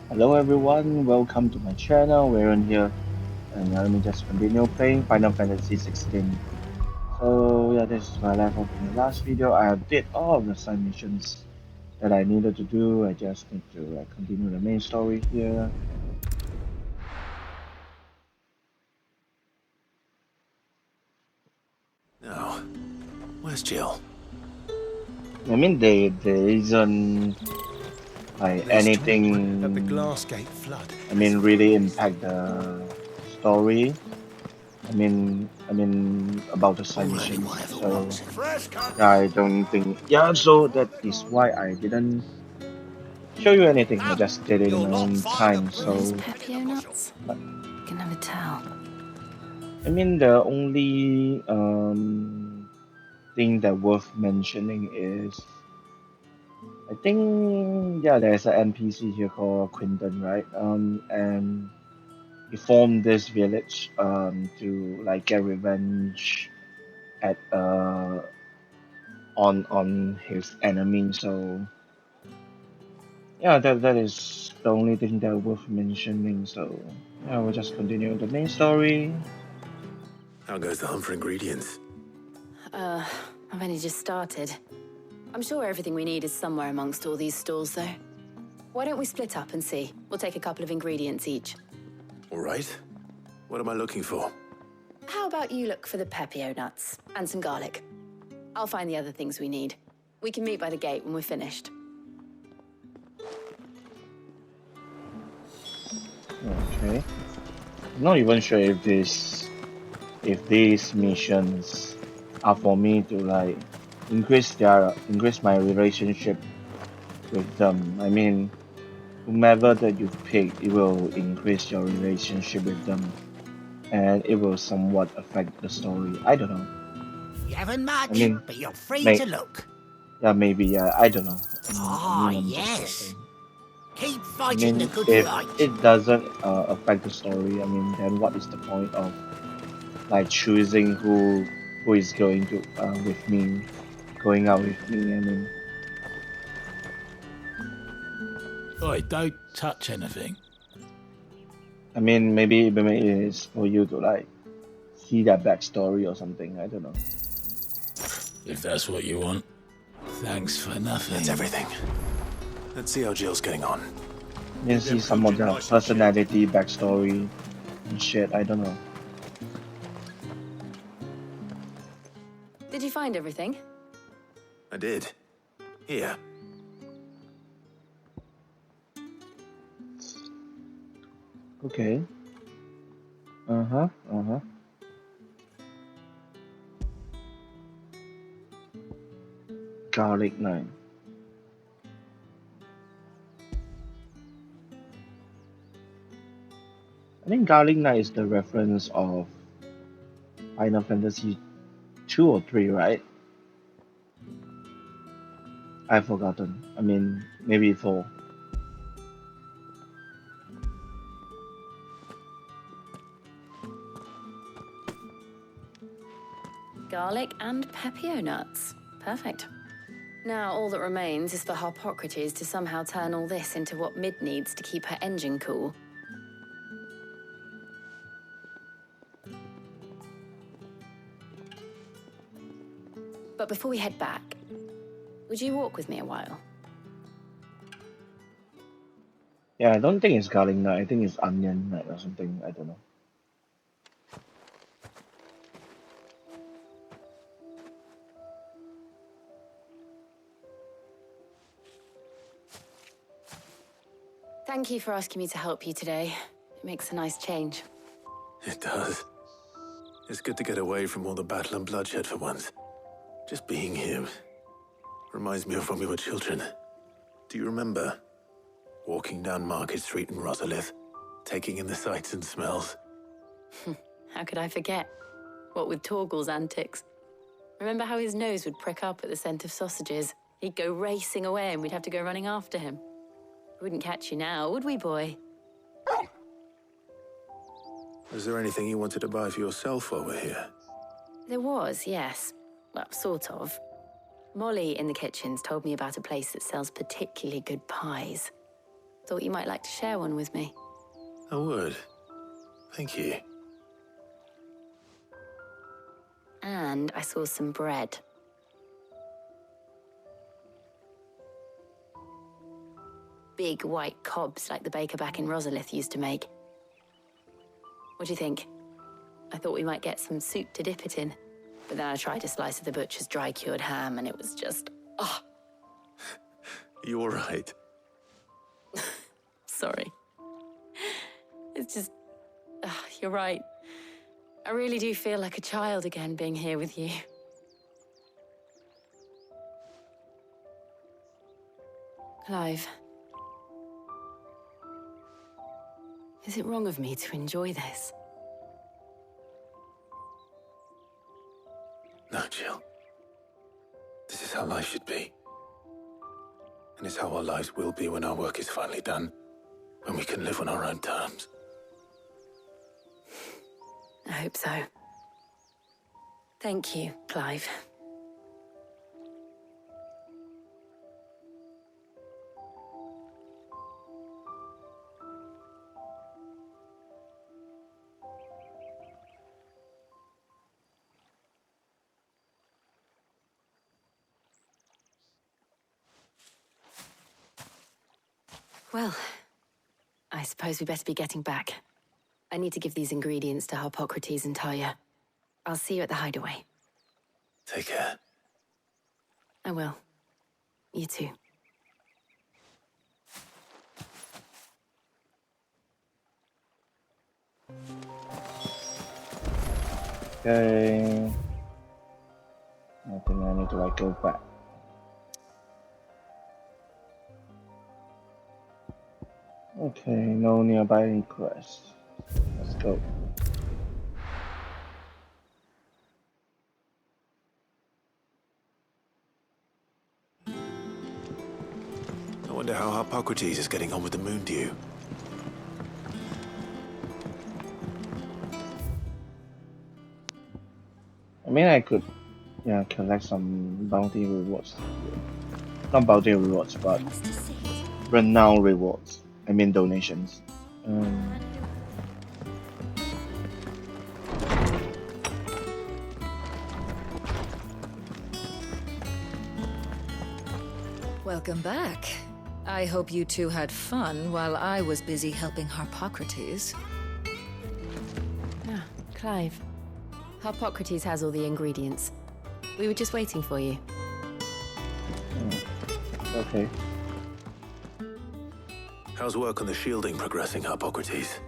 Hello everyone, welcome to my channel. We're on here and let me just continue playing Final Fantasy XVI. So yeah, this is my level from the last video. I did all of the side missions that I needed to do. I just need to continue the main story here. No. Where's Jill? I mean, there isn't like There's talk that the anything. glass gate flood I has mean, really impact the story. I mean about the side All missions. anyone ever So wants. yeah, I don't think. Yeah, so that is why I didn't show you anything. I just did it in my own time. Those So, Pepio nuts? but, You can never tell. I mean, the only thing that worth mentioning is I think yeah, there's an NPC here called Quinton, right? And he formed this village to like get revenge at on his enemy. So yeah, that is the only thing that worth mentioning. So yeah, we'll just continue the main story. How goes the hunt for ingredients? I've only just started. I'm sure everything we need is somewhere amongst all these stalls, though. Why don't we split up and see? We'll take a couple of ingredients each. All right. What am I looking for? How about you look for the Pepio nuts and some garlic? I'll find the other things we need. We can meet by the gate when we're finished. Okay. I'm not even sure if these missions are for me to like increase my relationship with them. I mean, whomever that you pick, it will increase your relationship with them, and it will somewhat affect the story. I don't know. You haven't I much, mean, but you're free may to look. yeah, maybe yeah. I don't know. Ah, I'm just yes. guessing. Keep I fighting the mean, good if fight. it doesn't affect the story, I mean, then what is the point of like choosing who is going to with me, going out with me? I mean, Oi, don't touch anything. maybe it is for you to like see that backstory or something. I don't know. If that's what you want. Thanks for nothing. That's everything. Let's see how Jill's getting on. Maybe see some of the personality backstory and shit. I don't know. Did you find everything? I did. Here. Okay. Uh huh. Uh huh. Garlic nine. I think Garlic Knight is the reference of Final Fantasy 2 or 3, right? I've forgotten. I mean, maybe 4. Garlic and Pepio nuts. Perfect. Now, all that remains is for Harpocrates to somehow turn all this into what Mid needs to keep her engine cool. But before we head back, would you walk with me a while? Yeah, I don't think it's Garlic Knight. I think it's Onion Knight or something. I don't know. Thank you for asking me to help you today. It makes a nice change. It does. It's good to get away from all the battle and bloodshed for once. Just being here reminds me of when we were children. Do you remember? Walking down Market Street in Rosalith, taking in the sights and smells. How could I forget? What with Torgal's antics. Remember how his nose would prick up at the scent of sausages? He'd go racing away and we'd have to go running after him. We wouldn't catch you now, would we, boy? Was there anything you wanted to buy for yourself while we're here? There was, yes. Well, sort of. Molly in the kitchens told me about a place that sells particularly good pies. Thought you might like to share one with me. I would. Thank you. And I saw some bread. Big white cobs like the baker back in Rosalith used to make. What do you think? I thought we might get some soup to dip it in. But then I tried a slice of the butcher's dry-cured ham and it was just... oh, You all right? sorry. It's just... you're right. I really do feel like a child again being here with you. Clive. Is it wrong of me to enjoy this? No, Jill. This is how life should be. And it's how our lives will be when our work is finally done. When we can live on our own terms. I hope so. Thank you, Clive. Well, I suppose we better be getting back. I need to give these ingredients to Harpocrates and Tarja. I'll see you at the hideaway. Take care. I will. You too. Okay. I think I need to like go back. Okay, no nearby quest. Let's go. I wonder how Harpocrates is getting on with the moon dew. I mean, I could, yeah, collect some bounty rewards. Not bounty rewards, but renown rewards. I mean donations. Welcome back. I hope you two had fun while I was busy helping Harpocrates. Ah, Clive. Harpocrates has all the ingredients. We were just waiting for you. Okay. How's work on the shielding progressing, Harpocrates?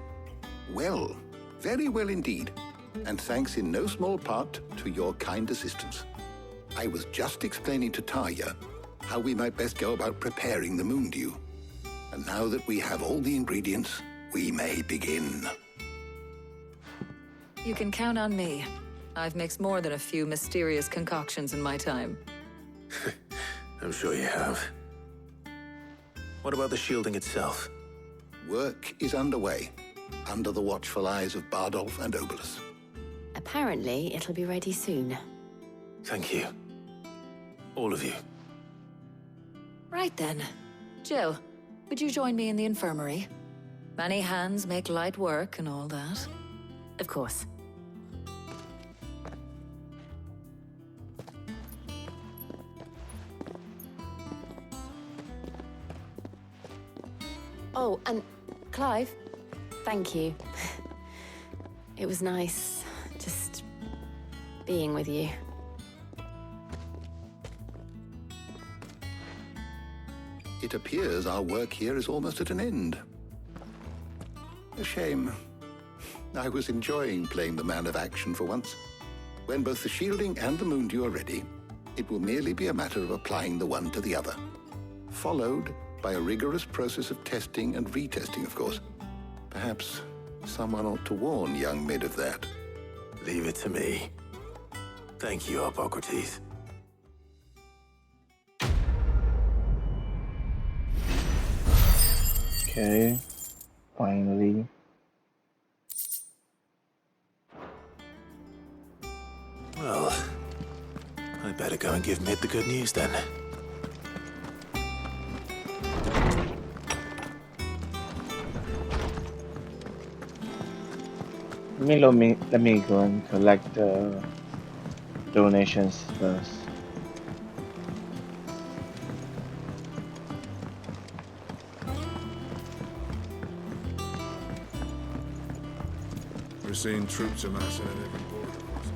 Well, very well indeed. And thanks in no small part to your kind assistance. I was just explaining to Tarja how we might best go about preparing the moon dew. And now that we have all the ingredients, we may begin. You can count on me. I've mixed more than a few mysterious concoctions in my time. I'm sure you have. What about the shielding itself? Work is underway, under the watchful eyes of Bardolph and Obolus. Apparently, it'll be ready soon. Thank you. All of you. Right then. Jill, would you join me in the infirmary? Many hands make light work and all that. Of course. Oh, and Clive, thank you. It was nice just being with you. It appears our work here is almost at an end. A shame. I was enjoying playing the man of action for once. When both the shielding and the moon dew are ready, it will merely be a matter of applying the one to the other. Followed by a rigorous process of testing and retesting, of course. Perhaps someone ought to warn young Mid of that. Leave it to me. Thank you, Harpocrates. Okay. Finally. Well, I'd better go and give Mid the good news then. Let me go and collect the donations first. We're seeing troops amassing at every border crossing.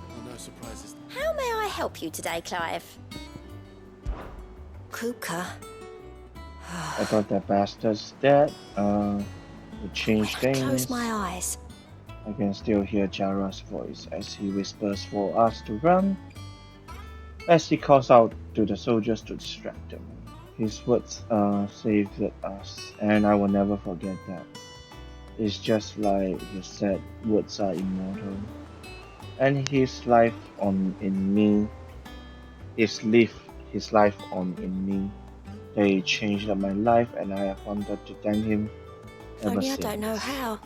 Well, no surprises. How may I help you today, Clive? Kupka. I thought that bastard's dead. To change I close things, my eyes. I can still hear Jara's voice as he whispers for us to run, as he calls out to the soldiers to distract them. His words saved us, and I will never forget that. It's just like he said, words are immortal. And his life on in me, his life on in me. They changed my life, and I have wanted to thank him ever Only I since. don't know how.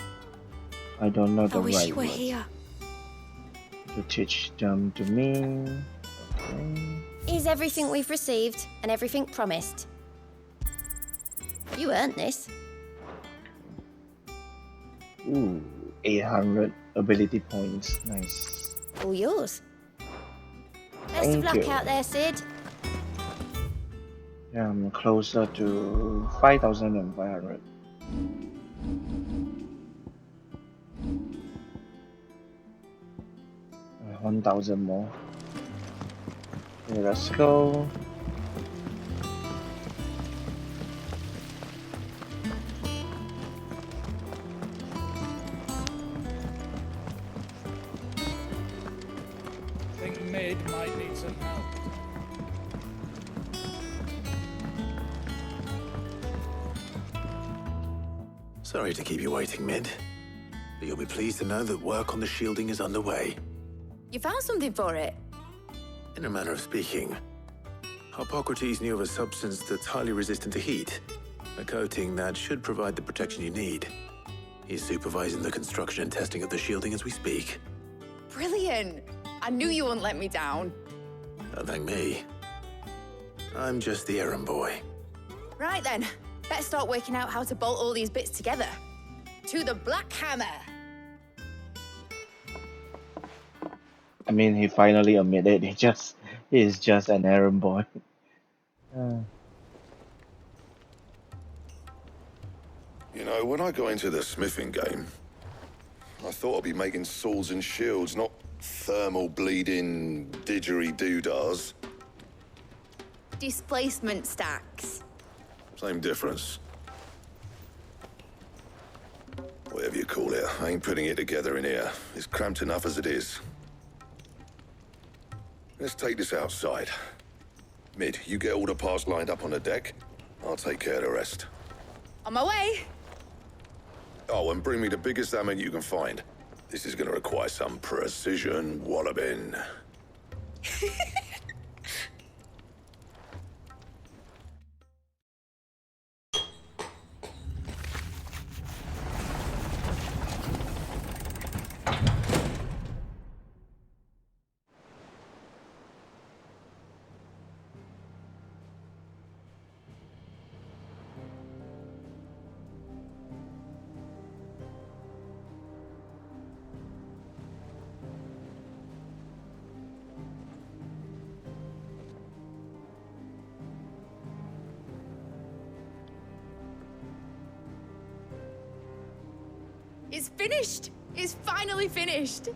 I don't know I the wish right you were words here. to teach them to me. Okay. Is everything we've received and everything promised? You earned this. Ooh, 800 ability points. Nice. All yours. Best Thank of luck you. out there, Sid. Yeah, I'm closer to 5,500. Uh, 1,000 more. Okay, let's go. Think Mid might need some help. Sorry to keep you waiting, Mid. But you'll be pleased to know that work on the shielding is underway. You found something for it? In a manner of speaking, Hippocrates knew of a substance that's highly resistant to heat. A coating that should provide the protection you need. He's supervising the construction and testing of the shielding as we speak. Brilliant! I knew you wouldn't let me down. Don't thank me. I'm just the errand boy. Right then, let's start working out how to bolt all these bits together. To the Black Hammer! I mean, he finally admitted he is just an errand boy. You know, when I got into the smithing game, I thought I'd be making swords and shields, not thermal bleeding didgeridoo-dahs. Displacement stacks. Same difference. Whatever you call it, I ain't putting it together in here. It's cramped enough as it is. Let's take this outside. Mid, you get all the parts lined up on the deck. I'll take care of the rest. On my way! Oh, and bring me the biggest hammer you can find. This is gonna require some precision walloping. It's finished! It's finally finished!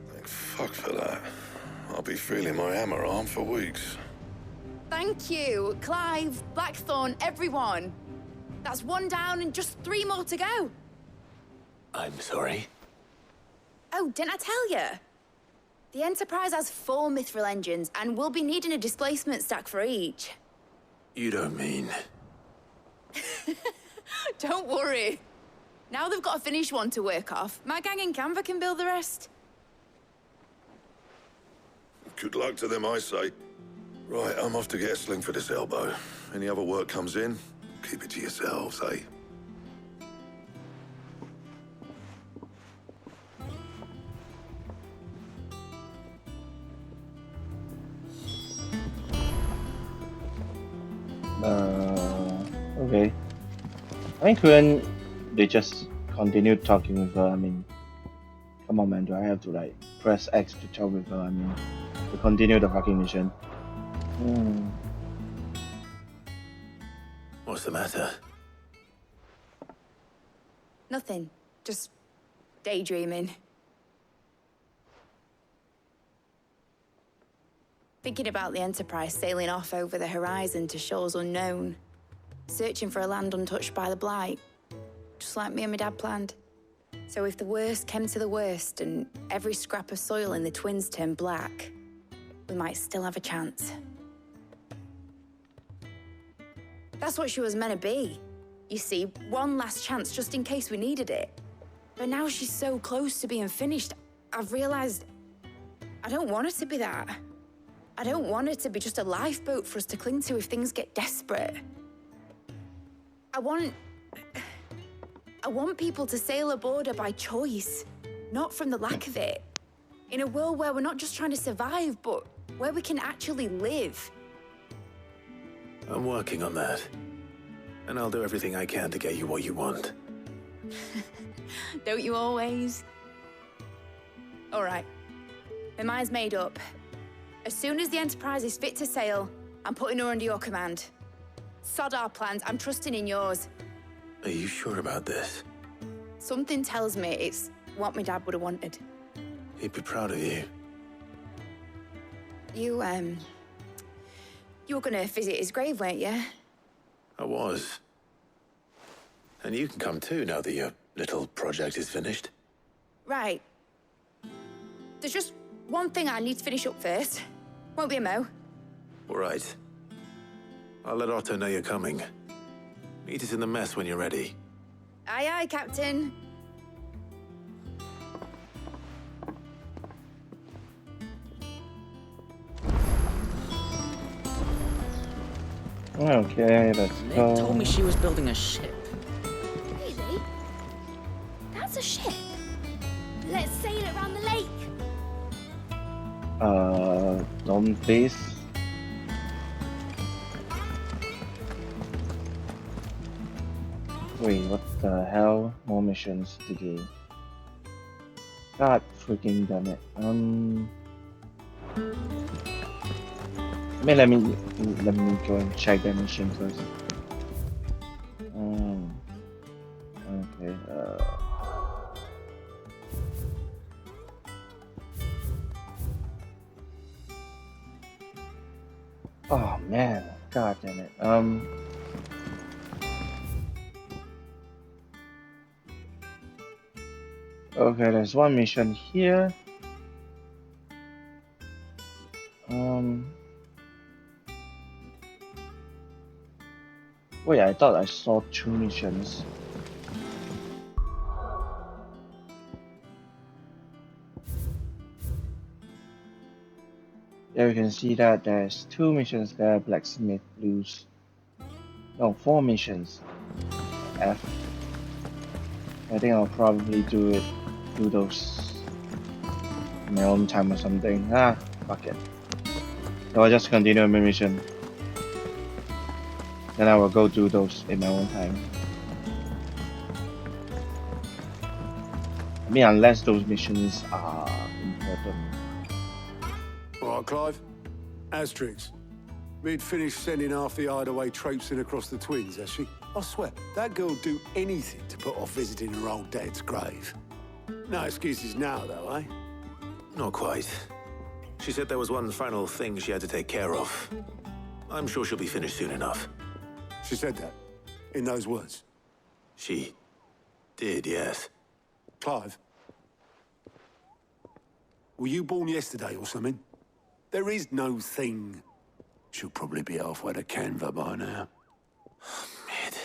Thank fuck for that. I'll be feeling my hammer arm for weeks. Thank you, Clive, Blackthorn, everyone. That's one down and just 3 more to go. I'm sorry. Oh, didn't I tell you? The Enterprise has 4 mithril engines, and we'll be needing a displacement stack for each. You don't mean... Don't worry. Now they've got a finished one to work off, my gang in Canva can build the rest. Good luck to them, I say. Right, I'm off to get a sling for this elbow. Any other work comes in, keep it to yourselves, eh? Okay. I couldn't they just continued talking with her. I mean, come on, man. Do I have to like press X to talk with her? I mean, to continue the fucking mission. What's the matter? Nothing. Just daydreaming. Thinking about the Enterprise sailing off over the horizon to shores unknown. Searching for a land untouched by the Blight. Just like me and my dad planned. So if the worst came to the worst and every scrap of soil in the Twins turned black, we might still have a chance. That's what she was meant to be. You see, one last chance just in case we needed it. But now she's so close to being finished, I've realized I don't want her to be that. I don't want her to be just a lifeboat for us to cling to if things get desperate. I want people to sail aboard her by choice, not from the lack of it. In a world where we're not just trying to survive, but where we can actually live. I'm working on that. And I'll do everything I can to get you what you want. Don't you always? All right. My mind's made up. As soon as the Enterprise is fit to sail, I'm putting her under your command. Sod our plans, I'm trusting in yours. Are you sure about this? Something tells me it's what my dad would have wanted. He'd be proud of you. You were gonna visit his grave, weren't you? I was. And you can come too now that your little project is finished. Right. There's just one thing I need to finish up first. Won't be a mo. All right. I'll let Otto know you're coming. Meet us in the mess when you're ready. Aye, aye, Captain. Okay, let's Nick go. told me she was building a ship. Really? That's a ship. Let's sail it around the lake. Don't please. Wait, what the hell? More missions to do. God freaking damn it. Let me go and check the mission first. Okay. Oh man, god damn it. Okay, there's one mission here. Wait, I thought I saw two missions. There you can see that there's two missions there, blacksmith blues. No, 4 missions. F. I think I'll probably do those in my own time or something. Fuck it. So I'll just continue my mission. Then I will go do those in my own time. I mean, unless those missions are important. All right, Clive. Asterix. We'd finished sending half the hideaway traipsing across the Twins, has she? I swear, that girl'd do anything to put off visiting her old dad's grave. No excuses now, though, eh? Not quite. She said there was one final thing she had to take care of. I'm sure she'll be finished soon enough. She said that? In those words? She did, yes. Clive? Were you born yesterday or something? There is no thing. She'll probably be halfway to Canva by now. Mid.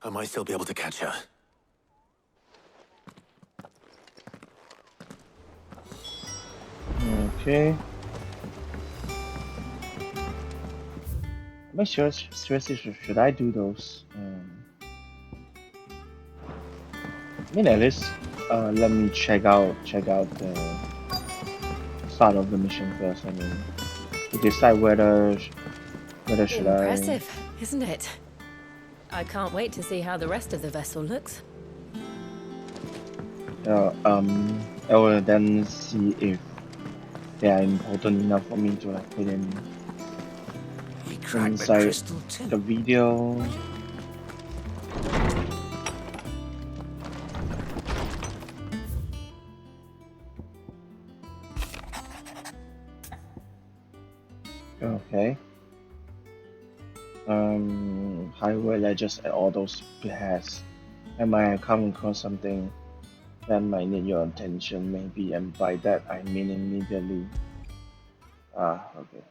I might still be able to catch her. Okay. Make sure, seriously, should I do those? I mean, at least, let me check out the start of the mission first. I mean, to decide whether should Impressive, isn't it? I can't wait to see how the rest of the vessel looks. I will then see if they are important enough for me to like put in You cracked the inside crystal too. the video. Okay. How will I just add all those pairs? I might have come across something that might need your attention, maybe, and by that I mean immediately. Okay.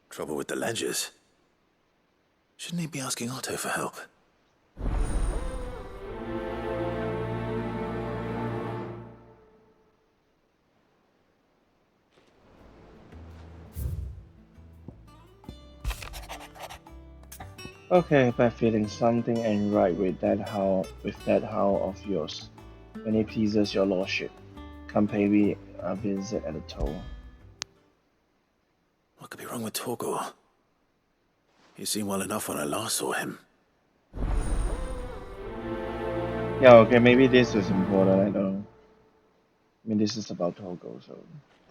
Trouble with the ledgers. Shouldn't he be asking Otto for help? Okay, bad feeling something ain't right with that howl of yours. When it pleases your lordship, come pay me a visit at the toll. What could be wrong with Torgor? He seemed well enough when I last saw him. Yeah, okay, maybe this is important, I don't know. I mean, this is about Togo, so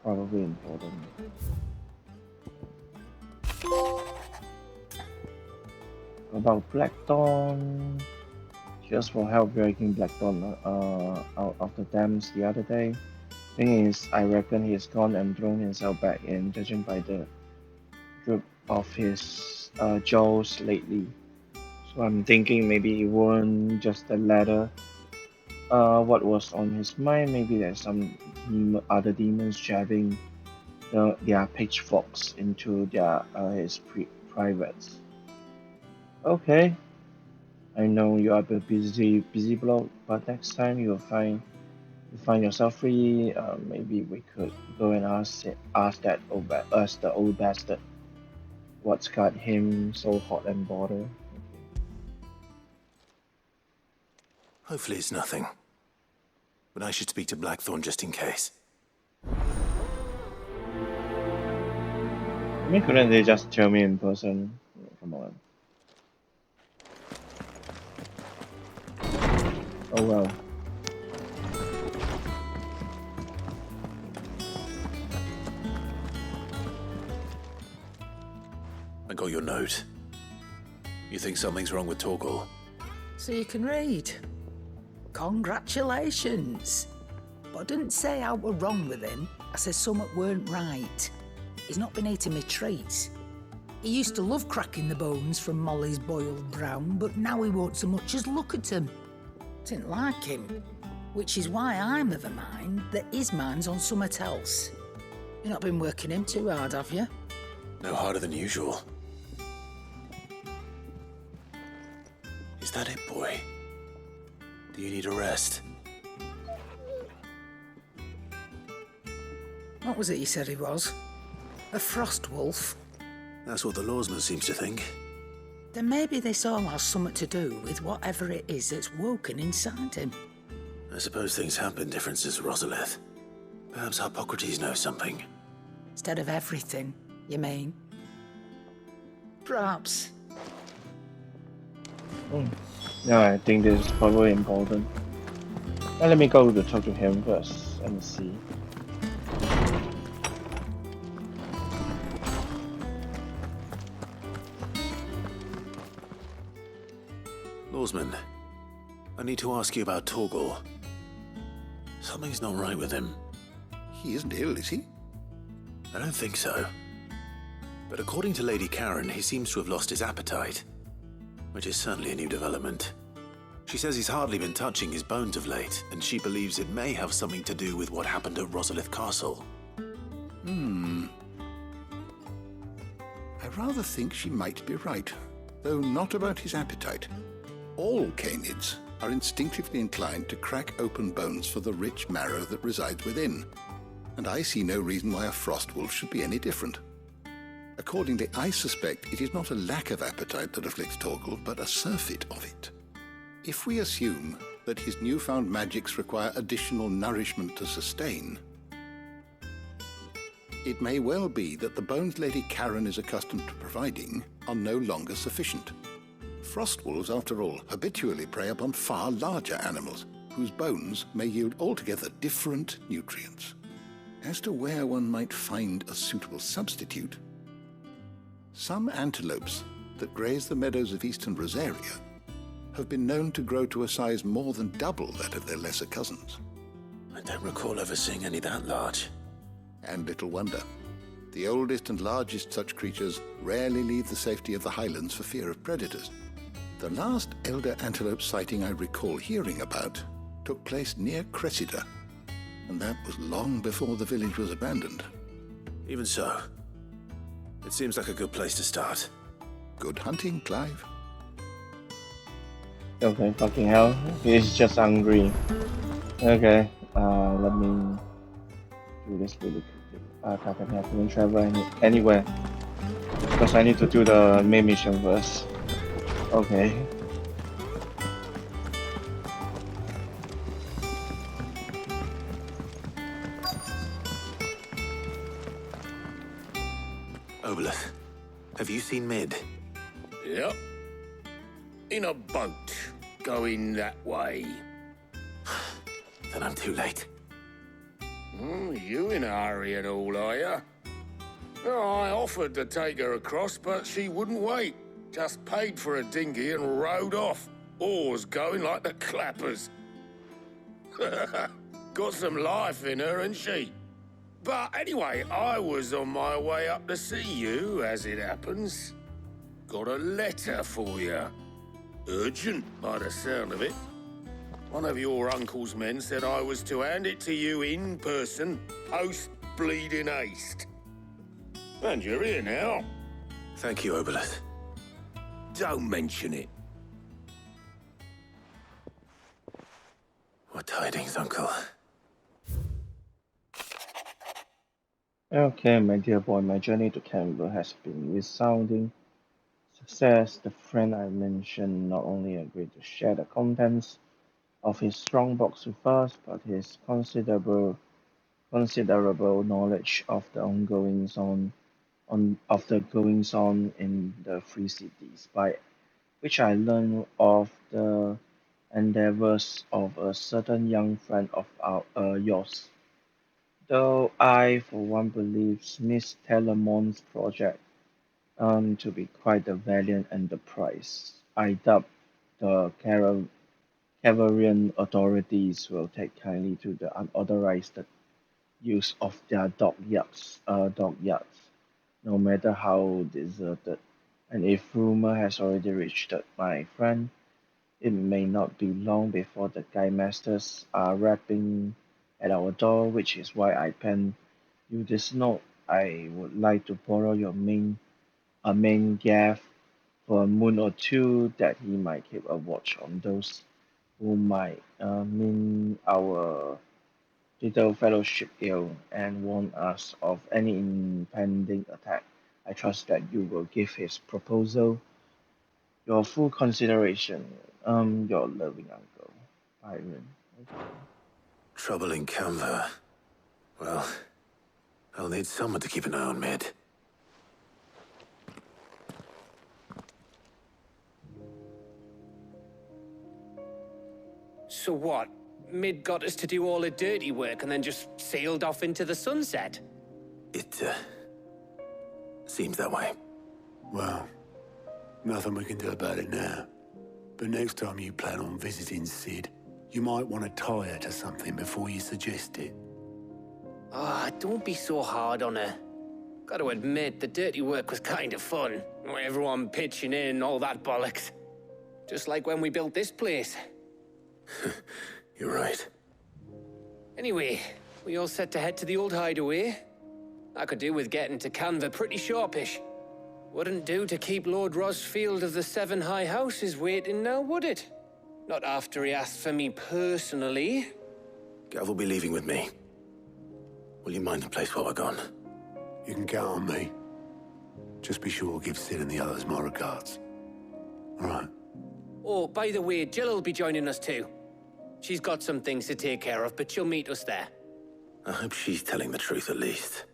probably important. About Blackthorn. Just for help breaking Blackthorn out of the dams the other day. Thing is, I reckon he's gone and thrown himself back in, judging by the droop of his jaws lately. So I'm thinking maybe it wasn't just the latter. What was on his mind? Maybe there's some other demons jabbing their pitchforks into his privates. Okay, I know you are a busy bloke, but next time you find yourself free, maybe we could go and ask the old bastard what's got him so hot and bothered. Hopefully it's nothing. But I should speak to Blackthorn just in case. I mean, couldn't they just tell me in person? Come on. Oh well. I got your note. You think something's wrong with Torgor? So you can read. Congratulations. But I didn't say I were wrong with him. I said something weren't right. He's not been eating me treats. He used to love cracking the bones from Molly's boiled brown, but now he won't so much as look at them. Didn't like him. Which is why I'm of a mind that his mind's on something else. You've not been working him too hard, have you? No harder than usual. Is that it, boy? Do you need a rest? What was it you said he was? A frost wolf? That's what the lawsman seems to think. Then maybe this all has something to do with whatever it is that's woken inside him. I suppose things have been different since Rosalith. Perhaps Hippocrates knows something. Instead of everything, you mean? Perhaps. Yeah, I think this is probably important. Now let me go to talk to him first and see. Lawsman, I need to ask you about Torgor. Something's not right with him. He isn't ill, is he? I don't think so. But according to Lady Karen, he seems to have lost his appetite, which is certainly a new development. She says he's hardly been touching his bones of late, and she believes it may have something to do with what happened at Rosalith Castle. I rather think she might be right, though not about his appetite. All canids are instinctively inclined to crack open bones for the rich marrow that resides within, and I see no reason why a frost wolf should be any different. Accordingly, I suspect it is not a lack of appetite that afflicts Torgor, but a surfeit of it. If we assume that his newfound magics require additional nourishment to sustain, it may well be that the bones Lady Karen is accustomed to providing are no longer sufficient. Frost wolves, after all, habitually prey upon far larger animals, whose bones may yield altogether different nutrients. As to where one might find a suitable substitute, some antelopes that graze the meadows of eastern Rosaria have been known to grow to a size more than double that of their lesser cousins. I don't recall ever seeing any that large. And little wonder. The oldest and largest such creatures rarely leave the safety of the highlands for fear of predators. The last elder antelope sighting I recall hearing about took place near Cressida, and that was long before the village was abandoned. Even so, it seems like a good place to start. Good hunting, Clive. Okay, fucking hell. He's just hungry. Okay, let me do this really quickly. I can have to travel anywhere. Because I need to do the main mission first. Okay. Obelith, have you seen Mid? Yep. In a boat, going that way. Then I'm too late. You in a hurry at all, are you? Oh, I offered to take her across, but she wouldn't wait. Just paid for a dinghy and rowed off. Oars going like the clappers. Got some life in her, ain't she? But anyway, I was on my way up to see you, as it happens. Got a letter for you. Urgent, by the sound of it. One of your uncle's men said I was to hand it to you in person, post-bleeding haste. And you're here now. Thank you, Obelith. Don't mention it. What tidings, Uncle? Okay, my dear boy, my journey to Canberra has been resounding success. The friend I mentioned not only agreed to share the contents of his strongbox with us, but his considerable knowledge of the goings on in the Free Cities, by which I learned of the endeavors of a certain young friend of yours. Though I, for one, believe Miss Telemon's project to be quite a valiant enterprise, I doubt the Cavarian authorities will take kindly to the unauthorized use of their dockyards, no matter how deserted. And if rumor has already reached my friend, it may not be long before the guy masters are rapping at our door, which is why I penned you this note. I would like to borrow your main gaff for a moon or two, that he might keep a watch on those who might mean our little fellowship ill and warn us of any impending attack. I trust that you will give his proposal your full consideration. Your loving uncle, Byron. Okay. Trouble in Canva. Well, I'll need someone to keep an eye on Mid. So what? Mid got us to do all the dirty work and then just sailed off into the sunset? It, seems that way. Well, nothing we can do about it now. But next time you plan on visiting Sid, you might want to tie her to something before you suggest it. Ah, don't be so hard on her. Got to admit, the dirty work was kind of fun. Everyone pitching in and all that bollocks. Just like when we built this place. You're right. Anyway, we all set to head to the old hideaway. I could do with getting to Canva pretty sharpish. Wouldn't do to keep Lord Rosfield of the Seven High Houses waiting now, would it? Not after he asked for me personally. Gav will be leaving with me. Will you mind the place while we're gone? You can count on me. Just be sure to give Sid and the others my regards. All right. Oh, by the way, Jill will be joining us too. She's got some things to take care of, but she'll meet us there. I hope she's telling the truth at least.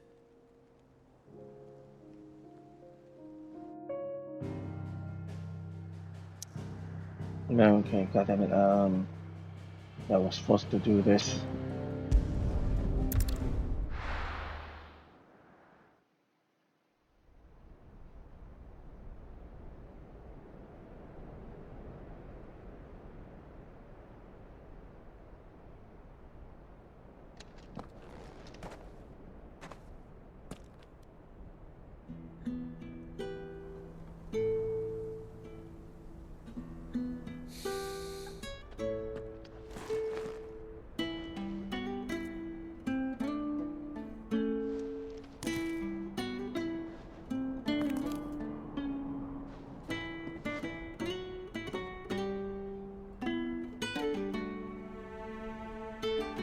No, okay, god damn it. I was forced to do this.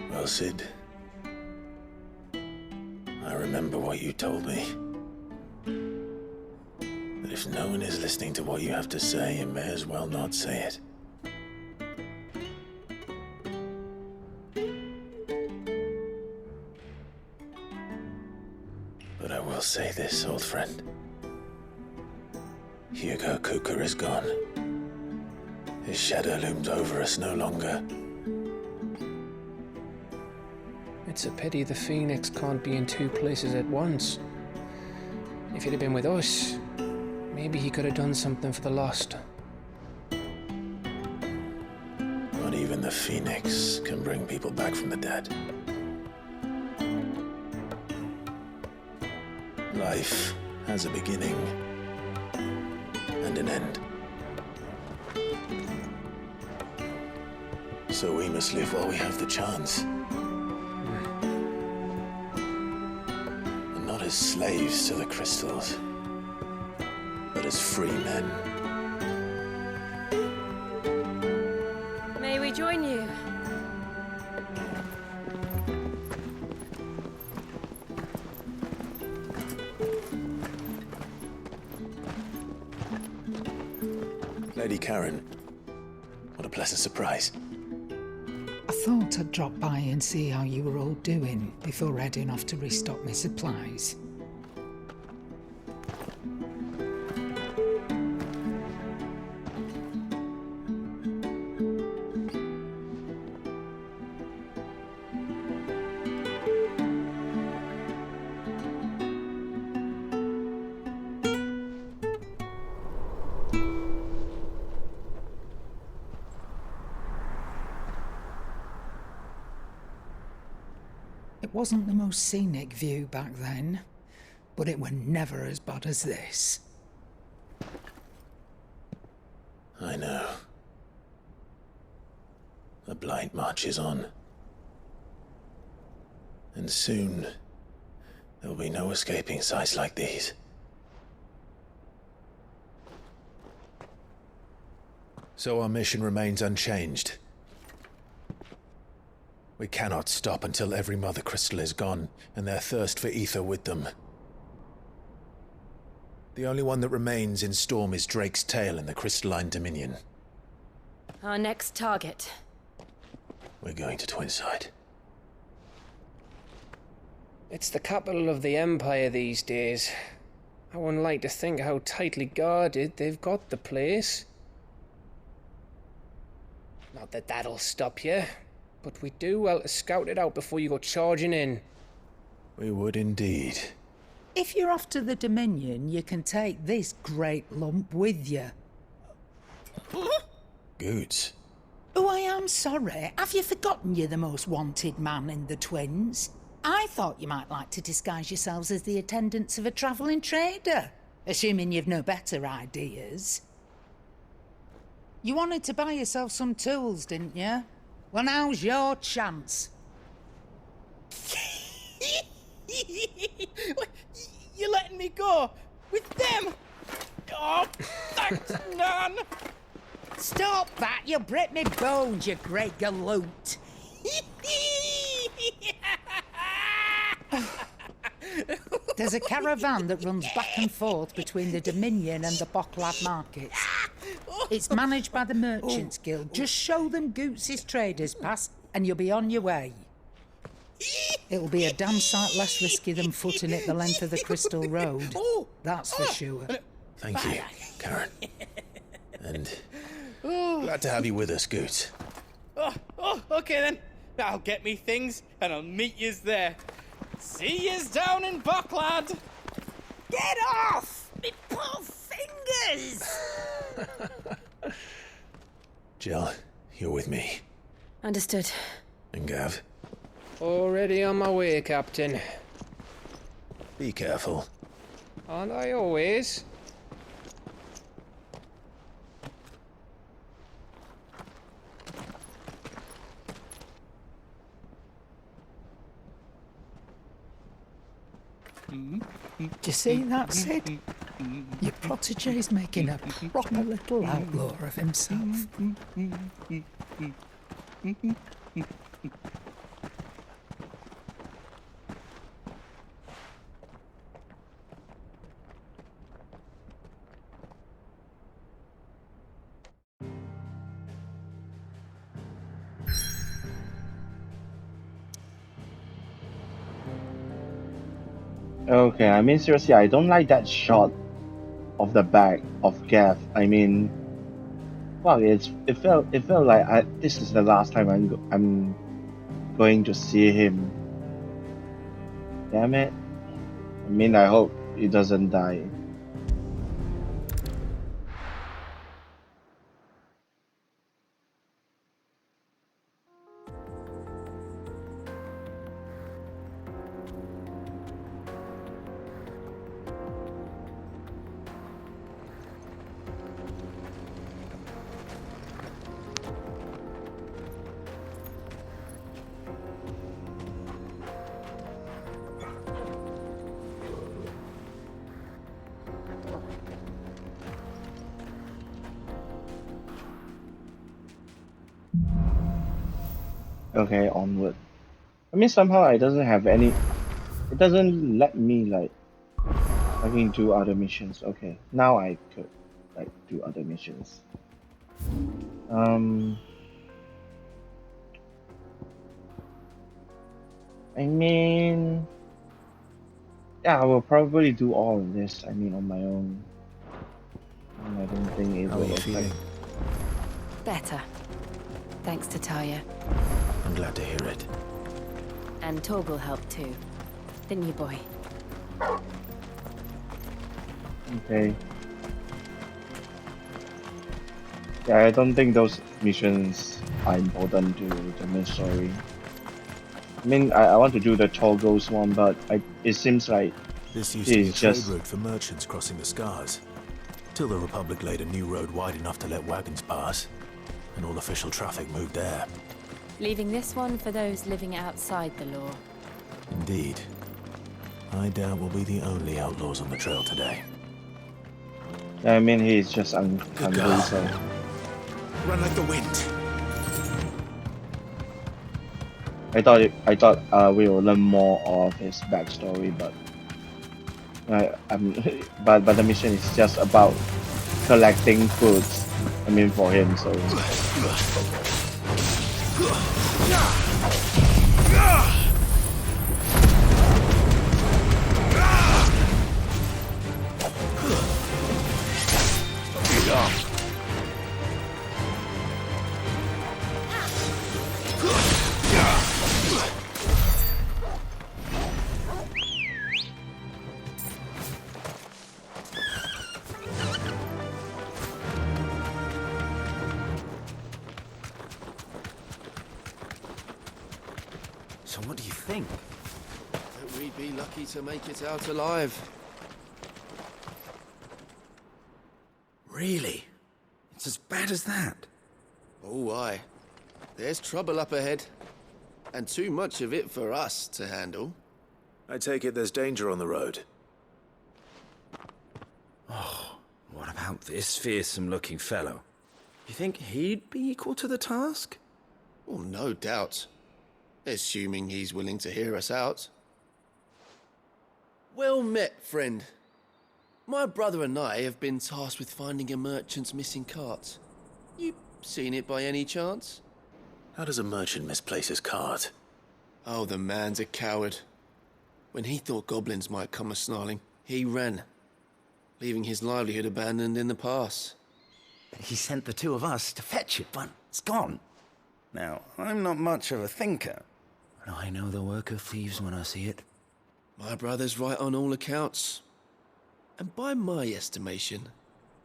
Well, Sid, I remember what you told me. That if no one is listening to what you have to say, you may as well not say it. But I will say this, old friend. Hugo Kuka is gone. His shadow looms over us no longer. It's a pity the Phoenix can't be in two places at once. If he'd have been with us, maybe he could have done something for the lost. Not even the Phoenix can bring people back from the dead. Life has a beginning and an end. So we must live while we have the chance. And not as slaves to the crystals, but as free men. May we join you? Lady Karen, what a pleasant surprise. I thought I'd drop by and see how you were all doing before heading off to restock my supplies. It wasn't the most scenic view back then, but it were never as bad as this. I know. The Blight marches on. And soon, there'll be no escaping sights like these. So our mission remains unchanged. We cannot stop until every Mother Crystal is gone, and their thirst for ether with them. The only one that remains in Storm is Drake's tail in the Crystalline Dominion. Our next target. We're going to Twinside. It's the capital of the Empire these days. I wouldn't like to think how tightly guarded they've got the place. Not that that'll stop you, but we do well to scout it out before you go charging in. We would indeed. If you're off to the Dominion, you can take this great lump with you. Goods. Oh, I am sorry. Have you forgotten you're the most wanted man in the Twins? I thought you might like to disguise yourselves as the attendants of a travelling trader, assuming you've no better ideas. You wanted to buy yourself some tools, didn't you? Well, now's your chance. You're letting me go with them? Oh, thanks, Nan. Stop that! You'll break me bones, you great galoot. There's a caravan that runs back and forth between the Dominion and the Bocklab markets. It's managed by the Merchants Guild. Just show them Goots' traders pass and you'll be on your way. It'll be a damn sight less risky than footing it the length of the Crystal Road. That's for sure. Thank you, Karen. And Glad to have you with us, Goot. Oh, okay then. I'll get me things and I'll meet yous there. See yous down in Buckland. Get off! Me poor fingers! Jill, you're with me. Understood. And Gav, Already on my way, Captain. be careful. Aren't I always? Do you see that, Sid? Your protege's making a proper little outlaw of himself. Okay, I mean seriously, I don't like that shot of the back of Gav. I mean, wow, it felt like this is the last time I'm going to see him. Damn it! I mean, I hope he doesn't die. Okay, onward. I mean, somehow it doesn't have any. It doesn't let me like fucking do other missions. Okay, now I could like do other missions. I mean, yeah, I will probably do all of this. I mean, on my own. And I don't think it How will are you affect. feeling? Better. Thanks to Talia. I'm glad to hear it. And Torgal helped too. Didn't you, boy? Okay. Yeah, I don't think those missions are important to the main story. I mean, I want to do the Torgal's one, but it seems like This used to be a it's trade just route for merchants crossing the Scars. Till the Republic laid a new road wide enough to let wagons pass, and all official traffic moved there. Leaving this one for those living outside the law. Indeed. I doubt we'll be the only outlaws on the trail today. I mean, he's just hungry, girl. so Run like the wind. I thought we will learn more of his backstory, but but the mission is just about collecting foods. I mean, for him, so. So what do you think? That we'd be lucky to make it out alive. Really? It's as bad as that? Oh, aye. There's trouble up ahead. And too much of it for us to handle. I take it there's danger on the road. Oh, what about this fearsome-looking fellow? You think he'd be equal to the task? Well, no doubt. Assuming he's willing to hear us out. Well met, friend. My brother and I have been tasked with finding a merchant's missing cart. You seen it by any chance? How does a merchant misplace his cart? Oh, the man's a coward. When he thought goblins might come a-snarling, he ran, leaving his livelihood abandoned in the pass. He sent the two of us to fetch it, but it's gone. Now, I'm not much of a thinker, but I know the work of thieves when I see it. My brother's right on all accounts. And by my estimation,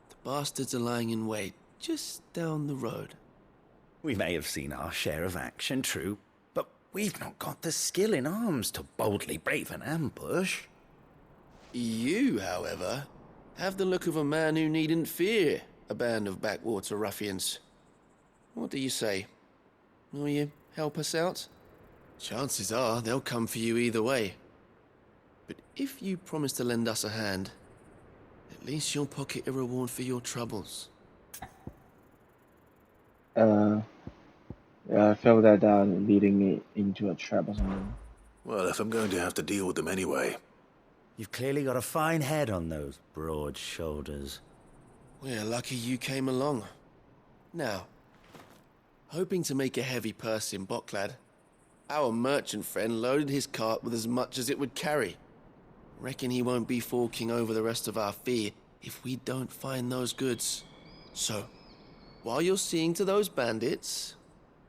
the bastards are lying in wait just down the road. We may have seen our share of action, true, but we've not got the skill in arms to boldly brave an ambush. You, however, have the look of a man who needn't fear a band of backwater ruffians. What do you say? Will you help us out? Chances are they'll come for you either way. But if you promise to lend us a hand, at least you'll pocket a reward for your troubles. Yeah, I felt that leading me into a trap or something. Well, if I'm going to have to deal with them anyway. You've clearly got a fine head on those broad shoulders. We're lucky you came along. Now, hoping to make a heavy purse in Boklad, our merchant friend loaded his cart with as much as it would carry. Reckon he won't be forking over the rest of our fee if we don't find those goods. So, while you're seeing to those bandits,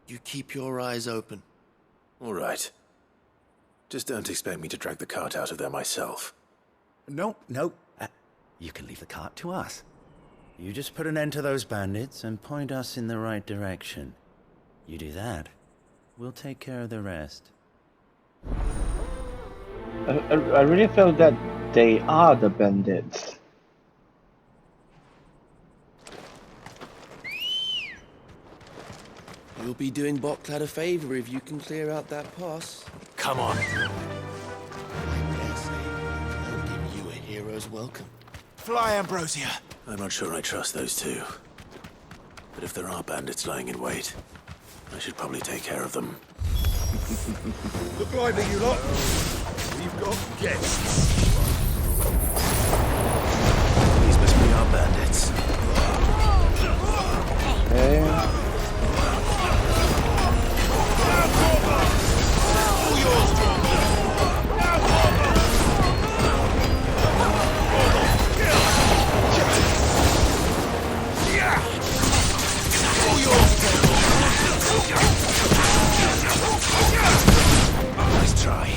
you keep your eyes open. All right. Just don't expect me to drag the cart out of there myself. No. You can leave the cart to us. You just put an end to those bandits and point us in the right direction. You do that, we'll take care of the rest. I really felt that they are the bandits. You'll be doing Boklad a favor if you can clear out that pass. Come on. I dare say they'll give you a hero's welcome. Fly, Ambrosia! I'm not sure I trust those two. But if there are bandits lying in wait, I should probably take care of them. Look lively, you lot. We've got guests. These must be our bandits. Nice try.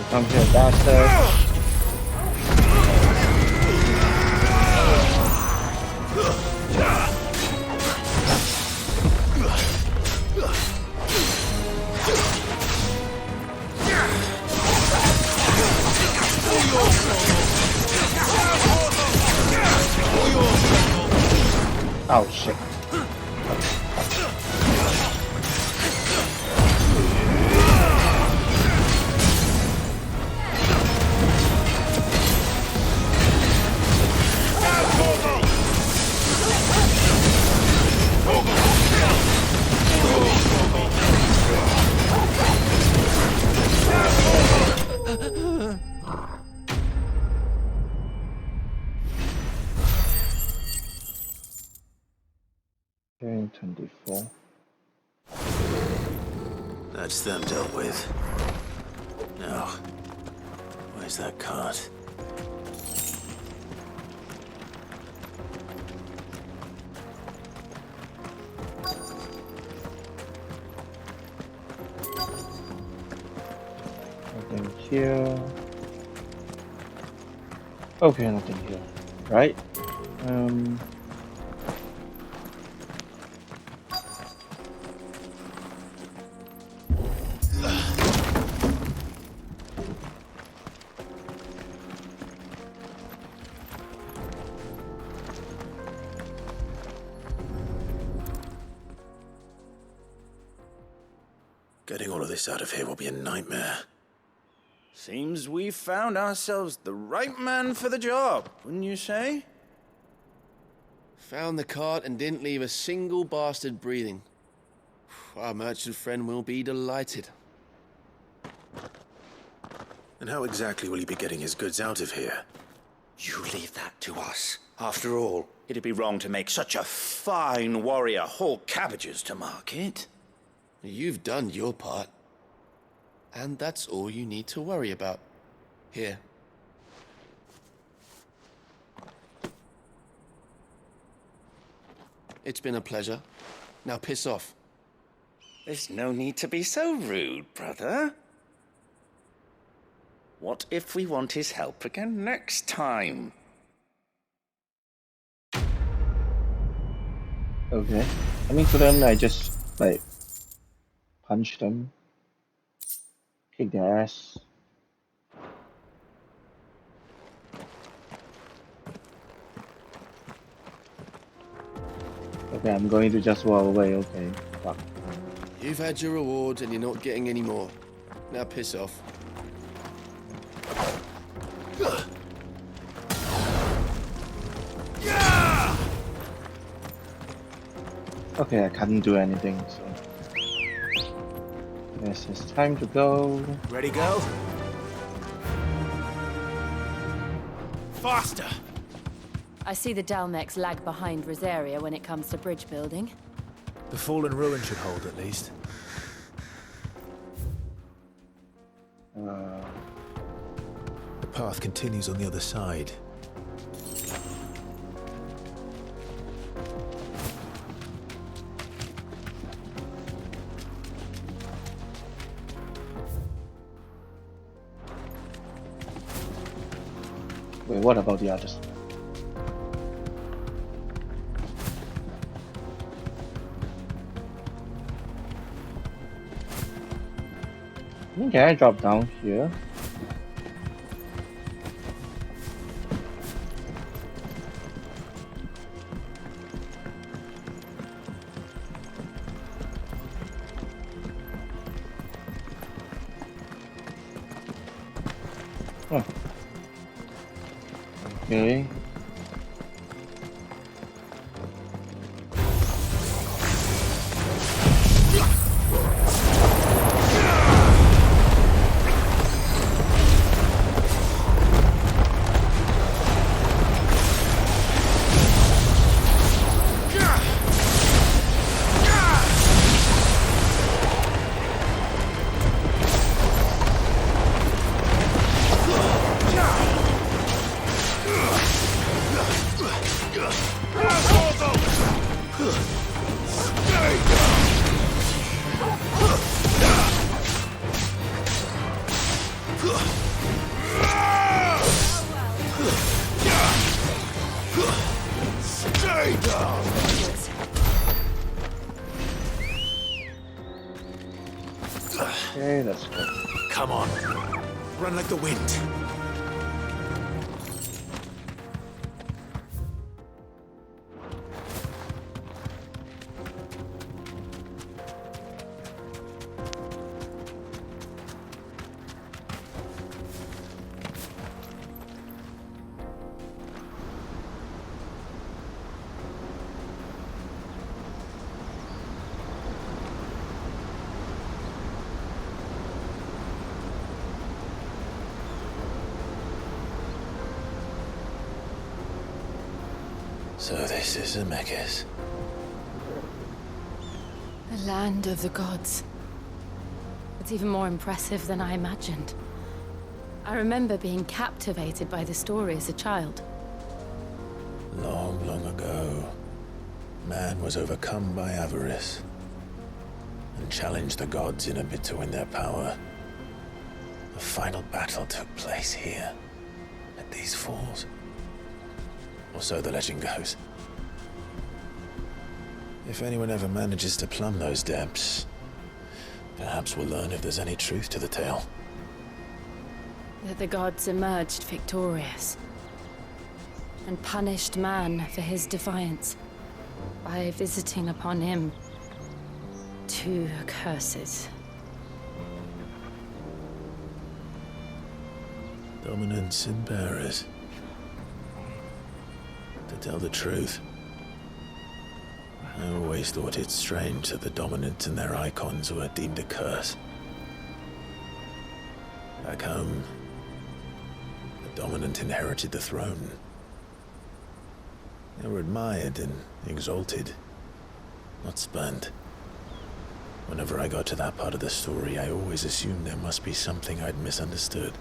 Come here, bastard. Oh shit. Okay, 24. That's them dealt with. Now, where's that cart? Nothing here. Okay, nothing here. Right? Getting all of this out of here will be a nightmare. Seems we've found ourselves the right man for the job, wouldn't you say? Found the cart and didn't leave a single bastard breathing. Our merchant friend will be delighted. And how exactly will he be getting his goods out of here? You leave that to us. After all, it'd be wrong to make such a fine warrior haul cabbages to market. You've done your part. And that's all you need to worry about. Here. It's been a pleasure. Now piss off. There's no need to be so rude, brother. What if we want his help again next time? Okay. I mean, so then I just, like, punch them. Kick their ass. Okay, I'm going to just walk away, okay. Fuck. You've had your reward and you're not getting any more. Now piss off. Okay, I can't do anything, so... Yes, it's time to go. Ready, go? Faster! I see the Dalmex lag behind Rosaria when it comes to bridge building. The fallen ruin should hold, at least. The path continues on the other side. Wait, what about the others? Can I drop down here? Oh. Okay. Okay, let's go. Come on. Run like the wind. So this is Amekis. The land of the gods. It's even more impressive than I imagined. I remember being captivated by the story as a child. Long, long ago, man was overcome by avarice and challenged the gods in a bid to win their power. The final battle took place here, at these falls. Or so the legend goes. If anyone ever manages to plumb those depths, perhaps we'll learn if there's any truth to the tale. That the gods emerged victorious and punished man for his defiance by visiting upon him 2 curses. Dominants and bearers. To tell the truth, I always thought it strange that the dominants and their Eikons were deemed a curse. Back home, the dominant inherited the throne. They were admired and exalted, not spurned. Whenever I got to that part of the story, I always assumed there must be something I'd misunderstood.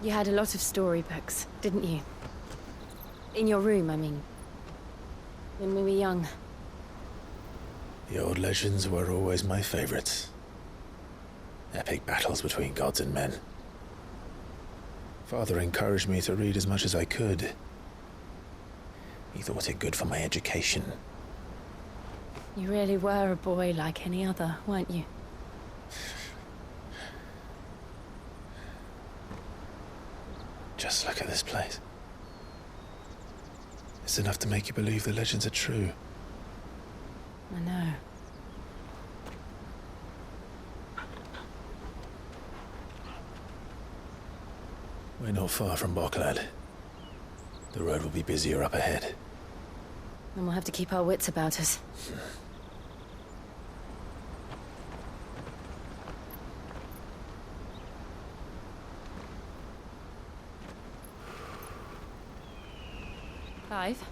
You had a lot of storybooks, didn't you? In your room, I mean. When we were young. The old legends were always my favorites. Epic battles between gods and men. Father encouraged me to read as much as I could. He thought it good for my education. You really were a boy like any other, weren't you? Just look at this place. It's enough to make you believe the legends are true. I know. We're not far from Boklad. The road will be busier up ahead. And we'll have to keep our wits about us. Clive?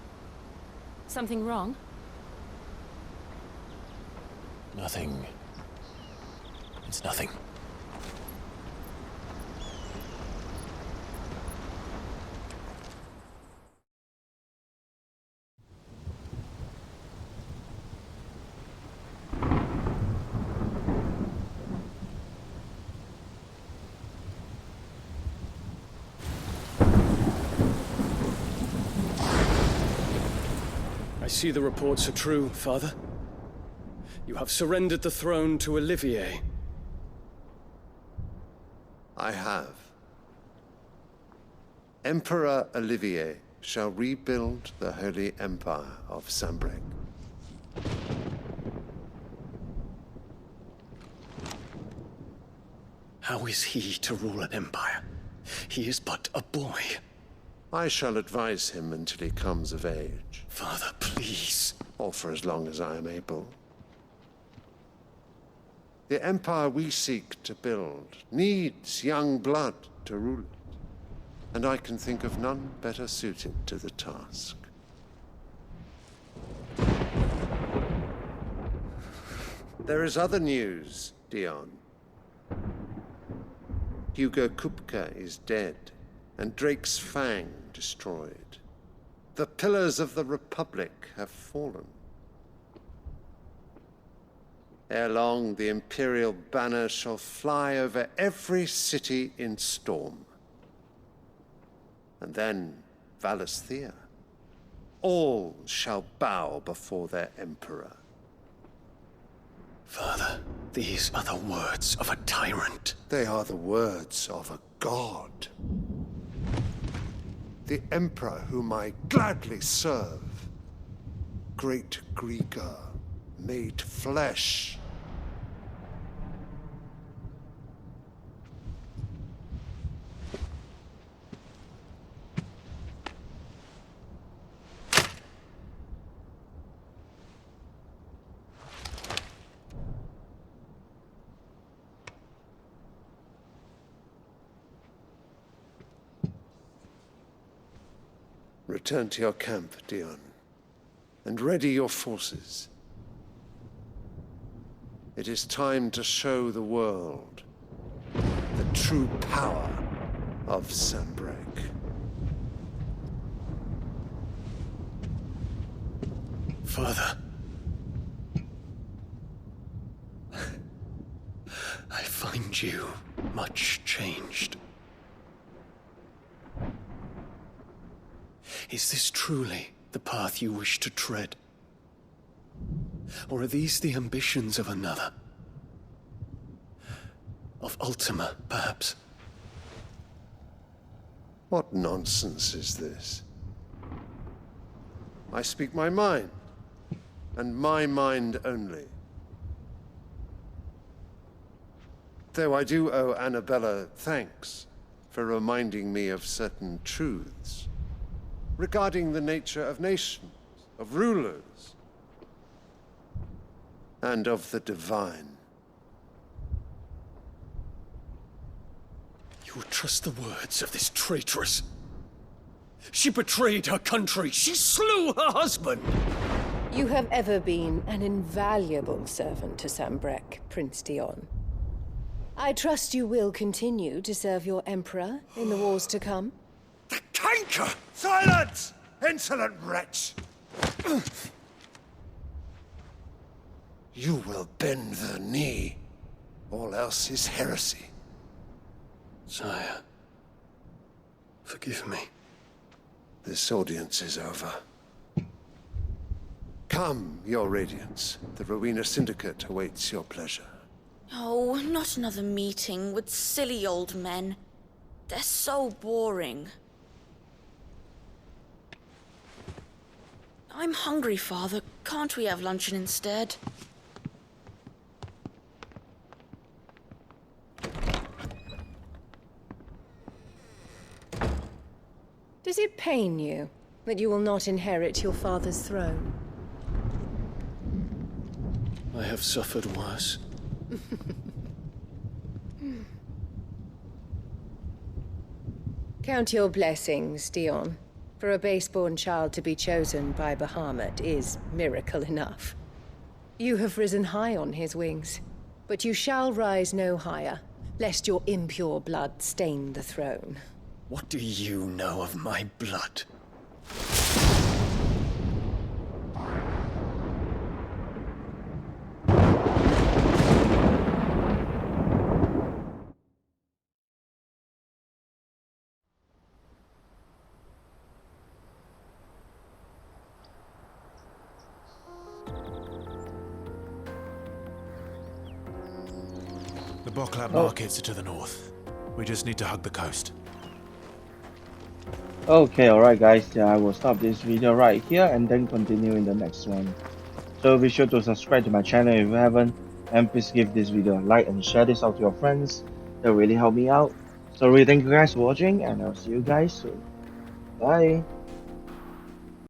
Something wrong? Nothing. It's nothing. I see the reports are true, Father. You have surrendered the throne to Olivier. I have. Emperor Olivier shall rebuild the Holy Empire of Sanbreque. How is he to rule an empire? He is but a boy. I shall advise him until he comes of age. Father, please. Or for as long as I am able. The empire we seek to build needs young blood to rule it, and I can think of none better suited to the task. There is other news, Dion. Hugo Kupka is dead, and Drake's Fang destroyed. The pillars of the Republic have fallen. Ere long, the Imperial banner shall fly over every city in Storm. And then Valisthea. All shall bow before their Emperor. Father, these are the words of a tyrant. They are the words of a god. The Emperor whom I gladly serve. Great Greeker, made flesh. Return to your camp, Dion, and ready your forces. It is time to show the world the true power of Sanbreque. Father. I find you much changed. Is this truly the path you wish to tread? Or are these the ambitions of another? Of Ultima, perhaps? What nonsense is this? I speak my mind, and my mind only. Though I do owe Annabella thanks for reminding me of certain truths regarding the nature of nations, of rulers, and of the divine. You would trust the words of this traitress? She betrayed her country. She slew her husband. You have ever been an invaluable servant to Sambrek, Prince Dion. I trust you will continue to serve your Emperor in the wars to come. The canker! Silence! Insolent wretch! You will bend the knee. All else is heresy. Sire, forgive me. This audience is over. Come, your radiance. The Rowena Syndicate awaits your pleasure. Oh, not another meeting with silly old men. They're so boring. I'm hungry, Father. Can't we have luncheon instead? Does it pain you that you will not inherit your father's throne? I have suffered worse. Count your blessings, Dion. For a base-born child to be chosen by Bahamut is miracle enough. You have risen high on his wings, but you shall rise no higher, lest your impure blood stain the throne. What do you know of my blood? The Bocklap markets are to the north. We just need to hug the coast. Okay, alright guys, I will stop this video right here and then continue in the next one. So be sure to subscribe to my channel if you haven't, and please give this video a like and share this out to your friends. That really help me out. So really thank you guys for watching, and I'll see you guys soon. Bye!